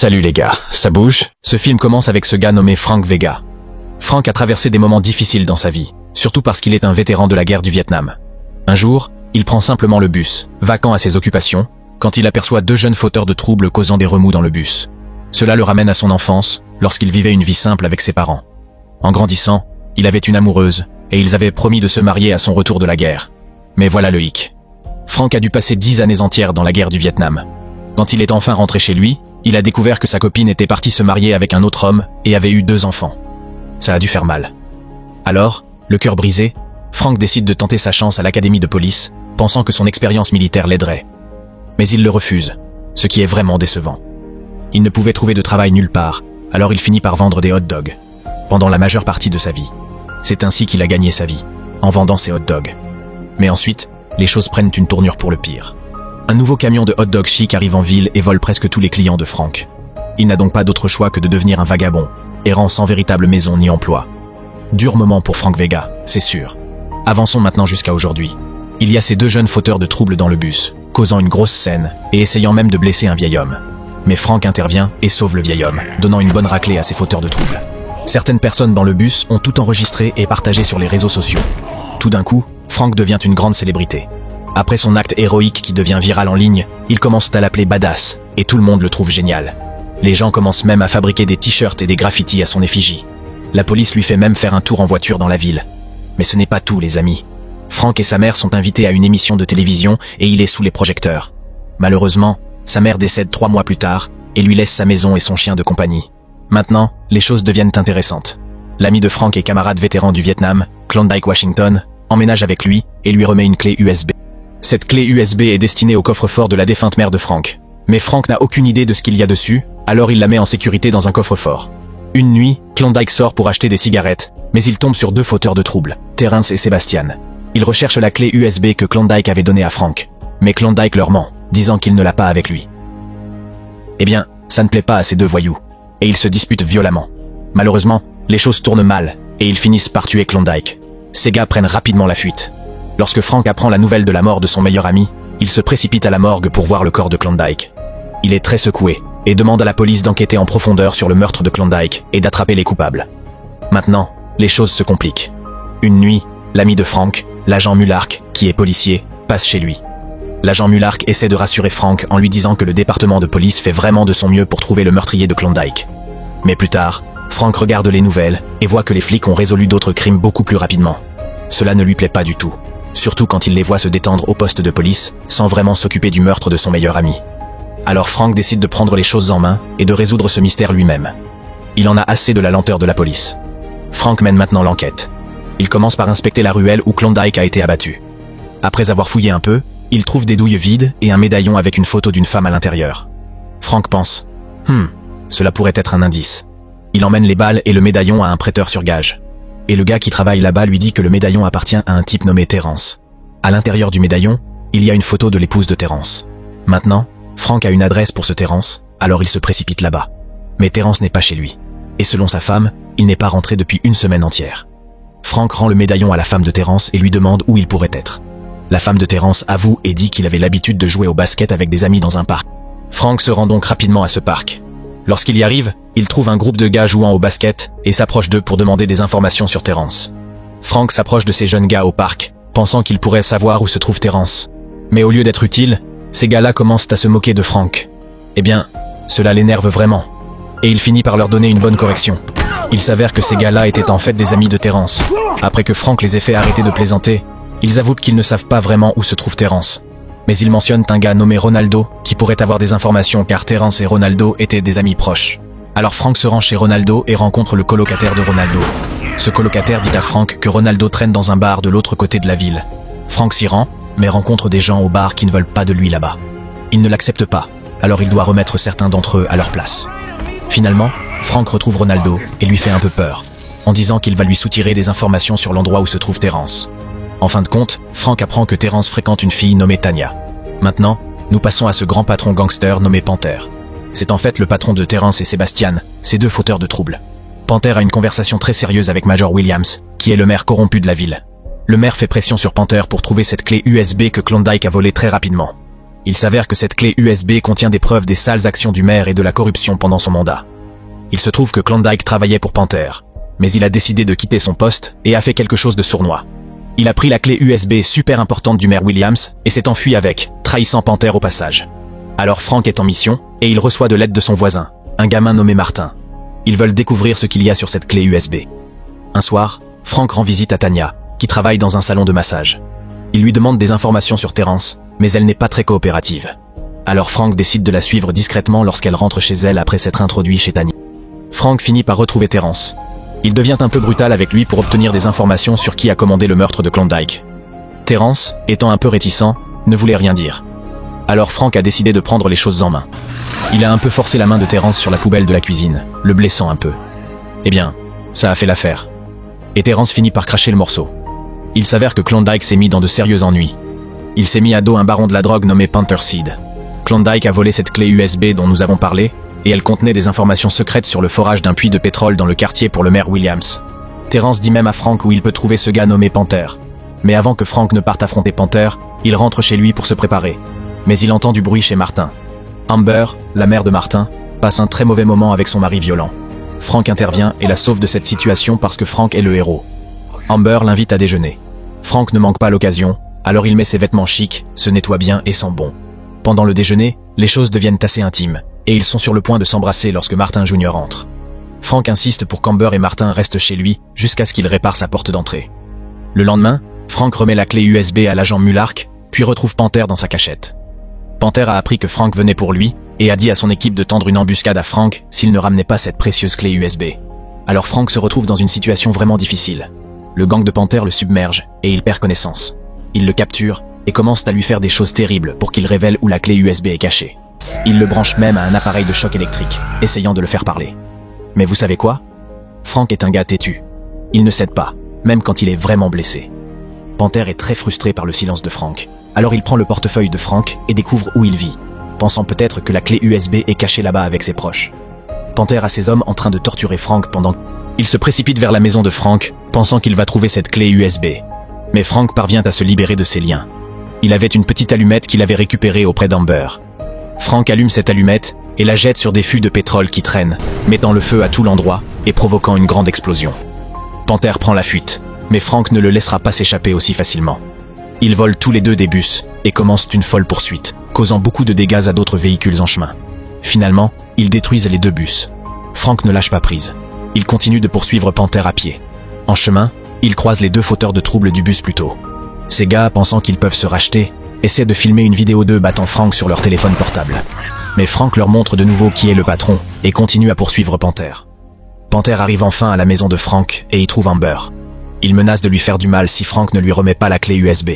Salut les gars, ça bouge? Ce film commence avec ce gars nommé Frank Vega. Frank a traversé des moments difficiles dans sa vie, surtout parce qu'il est un vétéran de la guerre du Vietnam. Un jour, il prend simplement le bus, vacant à ses occupations, quand il aperçoit deux jeunes fauteurs de troubles causant des remous dans le bus. Cela le ramène à son enfance, lorsqu'il vivait une vie simple avec ses parents. En grandissant, il avait une amoureuse, et ils avaient promis de se marier à son retour de la guerre. Mais voilà le hic. Frank a dû passer 10 années entières dans la guerre du Vietnam. Quand il est enfin rentré chez lui, il a découvert que sa copine était partie se marier avec un autre homme et avait eu 2 enfants. Ça a dû faire mal. Alors, le cœur brisé, Frank décide de tenter sa chance à l'académie de police, pensant que son expérience militaire l'aiderait. Mais il le refuse, ce qui est vraiment décevant. Il ne pouvait trouver de travail nulle part, alors il finit par vendre des hot dogs, pendant la majeure partie de sa vie. C'est ainsi qu'il a gagné sa vie, en vendant ses hot dogs. Mais ensuite, les choses prennent une tournure pour le pire. Un nouveau camion de hot dog chic arrive en ville et vole presque tous les clients de Frank. Il n'a donc pas d'autre choix que de devenir un vagabond, errant sans véritable maison ni emploi. Dur moment pour Frank Vega, c'est sûr. Avançons maintenant jusqu'à aujourd'hui. Il y a ces deux jeunes fauteurs de troubles dans le bus, causant une grosse scène et essayant même de blesser un vieil homme. Mais Frank intervient et sauve le vieil homme, donnant une bonne raclée à ces fauteurs de troubles. Certaines personnes dans le bus ont tout enregistré et partagé sur les réseaux sociaux. Tout d'un coup, Frank devient une grande célébrité. Après son acte héroïque qui devient viral en ligne, ils commencent à l'appeler badass, et tout le monde le trouve génial. Les gens commencent même à fabriquer des t-shirts et des graffitis à son effigie. La police lui fait même faire un tour en voiture dans la ville. Mais ce n'est pas tout, les amis. Frank et sa mère sont invités à une émission de télévision et il est sous les projecteurs. Malheureusement, sa mère décède 3 mois plus tard et lui laisse sa maison et son chien de compagnie. Maintenant, les choses deviennent intéressantes. L'ami de Frank et camarade vétéran du Vietnam, Klondike Washington, emménage avec lui et lui remet une clé USB. Cette clé USB est destinée au coffre-fort de la défunte mère de Frank. Mais Frank n'a aucune idée de ce qu'il y a dessus, alors il la met en sécurité dans un coffre-fort. Une nuit, Klondike sort pour acheter des cigarettes, mais il tombe sur 2 fauteurs de troubles, Terrence et Sebastian. Il recherche la clé USB que Klondike avait donnée à Frank. Mais Klondike leur ment, disant qu'il ne l'a pas avec lui. Eh bien, ça ne plaît pas à ces 2 voyous, et ils se disputent violemment. Malheureusement, les choses tournent mal, et ils finissent par tuer Klondike. Ces gars prennent rapidement la fuite. Lorsque Frank apprend la nouvelle de la mort de son meilleur ami, il se précipite à la morgue pour voir le corps de Klondike. Il est très secoué, et demande à la police d'enquêter en profondeur sur le meurtre de Klondike et d'attraper les coupables. Maintenant, les choses se compliquent. Une nuit, l'ami de Frank, l'agent Mullark, qui est policier, passe chez lui. L'agent Mullark essaie de rassurer Frank en lui disant que le département de police fait vraiment de son mieux pour trouver le meurtrier de Klondike. Mais plus tard, Frank regarde les nouvelles et voit que les flics ont résolu d'autres crimes beaucoup plus rapidement. Cela ne lui plaît pas du tout. Surtout quand il les voit se détendre au poste de police, sans vraiment s'occuper du meurtre de son meilleur ami. Alors Frank décide de prendre les choses en main et de résoudre ce mystère lui-même. Il en a assez de la lenteur de la police. Frank mène maintenant l'enquête. Il commence par inspecter la ruelle où Klondike a été abattu. Après avoir fouillé un peu, il trouve des douilles vides et un médaillon avec une photo d'une femme à l'intérieur. Frank pense « cela pourrait être un indice ». Il emmène les balles et le médaillon à un prêteur sur gage. Et le gars qui travaille là-bas lui dit que le médaillon appartient à un type nommé Terrence. À l'intérieur du médaillon, il y a une photo de l'épouse de Terrence. Maintenant, Frank a une adresse pour ce Terrence, alors il se précipite là-bas. Mais Terrence n'est pas chez lui. Et selon sa femme, il n'est pas rentré depuis 1 semaine entière. Frank rend le médaillon à la femme de Terrence et lui demande où il pourrait être. La femme de Terrence avoue et dit qu'il avait l'habitude de jouer au basket avec des amis dans un parc. Frank se rend donc rapidement à ce parc. Lorsqu'il y arrive, il trouve un groupe de gars jouant au basket et s'approche d'eux pour demander des informations sur Terrence. Frank s'approche de ces jeunes gars au parc, pensant qu'ils pourraient savoir où se trouve Terrence. Mais au lieu d'être utile, ces gars-là commencent à se moquer de Frank. Eh bien, cela l'énerve vraiment. Et il finit par leur donner une bonne correction. Il s'avère que ces gars-là étaient en fait des amis de Terrence. Après que Frank les ait fait arrêter de plaisanter, ils avouent qu'ils ne savent pas vraiment où se trouve Terrence. Mais ils mentionnent un gars nommé Ronaldo qui pourrait avoir des informations car Terrence et Ronaldo étaient des amis proches. Alors Frank se rend chez Ronaldo et rencontre le colocataire de Ronaldo. Ce colocataire dit à Frank que Ronaldo traîne dans un bar de l'autre côté de la ville. Frank s'y rend, mais rencontre des gens au bar qui ne veulent pas de lui là-bas. Ils ne l'acceptent pas, alors il doit remettre certains d'entre eux à leur place. Finalement, Frank retrouve Ronaldo et lui fait un peu peur, en disant qu'il va lui soutirer des informations sur l'endroit où se trouve Terrence. En fin de compte, Frank apprend que Terrence fréquente une fille nommée Tanya. Maintenant, nous passons à ce grand patron gangster nommé Panther. C'est en fait le patron de Terrence et Sebastian, ces 2 fauteurs de troubles. Panther a une conversation très sérieuse avec Major Williams, qui est le maire corrompu de la ville. Le maire fait pression sur Panther pour trouver cette clé USB que Klondike a volée très rapidement. Il s'avère que cette clé USB contient des preuves des sales actions du maire et de la corruption pendant son mandat. Il se trouve que Klondike travaillait pour Panther, mais il a décidé de quitter son poste et a fait quelque chose de sournois. Il a pris la clé USB super importante du maire Williams et s'est enfui avec, trahissant Panther au passage. Alors Frank est en mission et il reçoit de l'aide de son voisin, un gamin nommé Martin. Ils veulent découvrir ce qu'il y a sur cette clé USB. Un soir, Frank rend visite à Tanya, qui travaille dans un salon de massage. Il lui demande des informations sur Terence, mais elle n'est pas très coopérative. Alors Frank décide de la suivre discrètement lorsqu'elle rentre chez elle après s'être introduit chez Tanya. Frank finit par retrouver Terence. Il devient un peu brutal avec lui pour obtenir des informations sur qui a commandé le meurtre de Klondike. Terence, étant un peu réticent, ne voulait rien dire. Alors Frank a décidé de prendre les choses en main. Il a un peu forcé la main de Terence sur la poubelle de la cuisine, le blessant un peu. Eh bien, ça a fait l'affaire. Et Terence finit par cracher le morceau. Il s'avère que Klondike s'est mis dans de sérieux ennuis. Il s'est mis à dos un baron de la drogue nommé Panther Seed. Klondike a volé cette clé USB dont nous avons parlé, et elle contenait des informations secrètes sur le forage d'un puits de pétrole dans le quartier pour le maire Williams. Terence dit même à Frank où il peut trouver ce gars nommé Panther. Mais avant que Frank ne parte affronter Panther, il rentre chez lui pour se préparer. Mais il entend du bruit chez Martin. Amber, la mère de Martin, passe un très mauvais moment avec son mari violent. Frank intervient et la sauve de cette situation parce que Frank est le héros. Amber l'invite à déjeuner. Frank ne manque pas l'occasion, alors il met ses vêtements chics, se nettoie bien et sent bon. Pendant le déjeuner, les choses deviennent assez intimes, et ils sont sur le point de s'embrasser lorsque Martin Jr. entre. Frank insiste pour qu'Amber et Martin restent chez lui jusqu'à ce qu'il répare sa porte d'entrée. Le lendemain, Frank remet la clé USB à l'agent Mullark, puis retrouve Panther dans sa cachette. Panther a appris que Frank venait pour lui, et a dit à son équipe de tendre une embuscade à Frank s'il ne ramenait pas cette précieuse clé USB. Alors Frank se retrouve dans une situation vraiment difficile. Le gang de Panther le submerge, et il perd connaissance. Ils le capturent, et commencent à lui faire des choses terribles pour qu'il révèle où la clé USB est cachée. Ils le branchent même à un appareil de choc électrique, essayant de le faire parler. Mais vous savez quoi? Frank est un gars têtu. Il ne cède pas, même quand il est vraiment blessé. Panther est très frustré par le silence de Frank. Alors il prend le portefeuille de Frank et découvre où il vit, pensant peut-être que la clé USB est cachée là-bas avec ses proches. Panther a ses hommes en train de torturer Frank pendant... Il se précipite vers la maison de Frank, pensant qu'il va trouver cette clé USB. Mais Frank parvient à se libérer de ses liens. Il avait une petite allumette qu'il avait récupérée auprès d'Amber. Frank allume cette allumette et la jette sur des fûts de pétrole qui traînent, mettant le feu à tout l'endroit et provoquant une grande explosion. Panther prend la fuite, mais Frank ne le laissera pas s'échapper aussi facilement. Ils volent tous les deux des bus et commencent une folle poursuite, causant beaucoup de dégâts à d'autres véhicules en chemin. Finalement, ils détruisent les deux bus. Frank ne lâche pas prise. Il continue de poursuivre Panther à pied. En chemin, il croise les deux fauteurs de troubles du bus plus tôt. Ces gars, pensant qu'ils peuvent se racheter, essaient de filmer une vidéo d'eux battant Frank sur leur téléphone portable. Mais Frank leur montre de nouveau qui est le patron et continue à poursuivre Panther. Panther arrive enfin à la maison de Frank et y trouve Amber. Il menace de lui faire du mal si Frank ne lui remet pas la clé USB.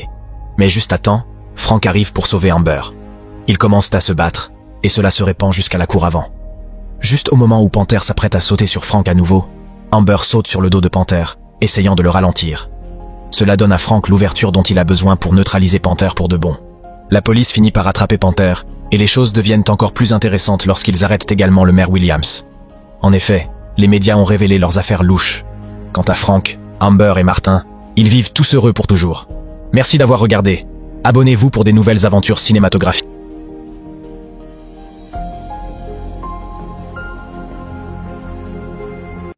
Mais juste à temps, Frank arrive pour sauver Amber. Ils commencent à se battre, et cela se répand jusqu'à la cour avant. Juste au moment où Panther s'apprête à sauter sur Frank à nouveau, Amber saute sur le dos de Panther, essayant de le ralentir. Cela donne à Frank l'ouverture dont il a besoin pour neutraliser Panther pour de bon. La police finit par attraper Panther, et les choses deviennent encore plus intéressantes lorsqu'ils arrêtent également le maire Williams. En effet, les médias ont révélé leurs affaires louches. Quant à Frank, Amber et Martin, ils vivent tous heureux pour toujours. Merci d'avoir regardé. Abonnez-vous pour des nouvelles aventures cinématographiques.